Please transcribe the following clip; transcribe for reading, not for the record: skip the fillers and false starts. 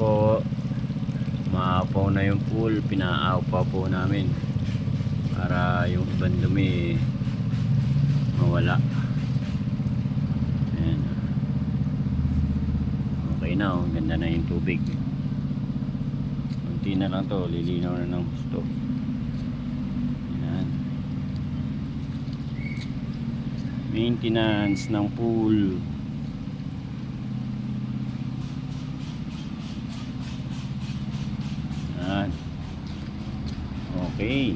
po, maapaw na yung pool, pinaapaw po namin para yung ibang dumi mawala. Ayan. Okay na, oh. Ganda na yung tubig. Kunti na lang to, lilinaw na ng gusto. Ayan. Maintenance ng pool. Ayan. Okay.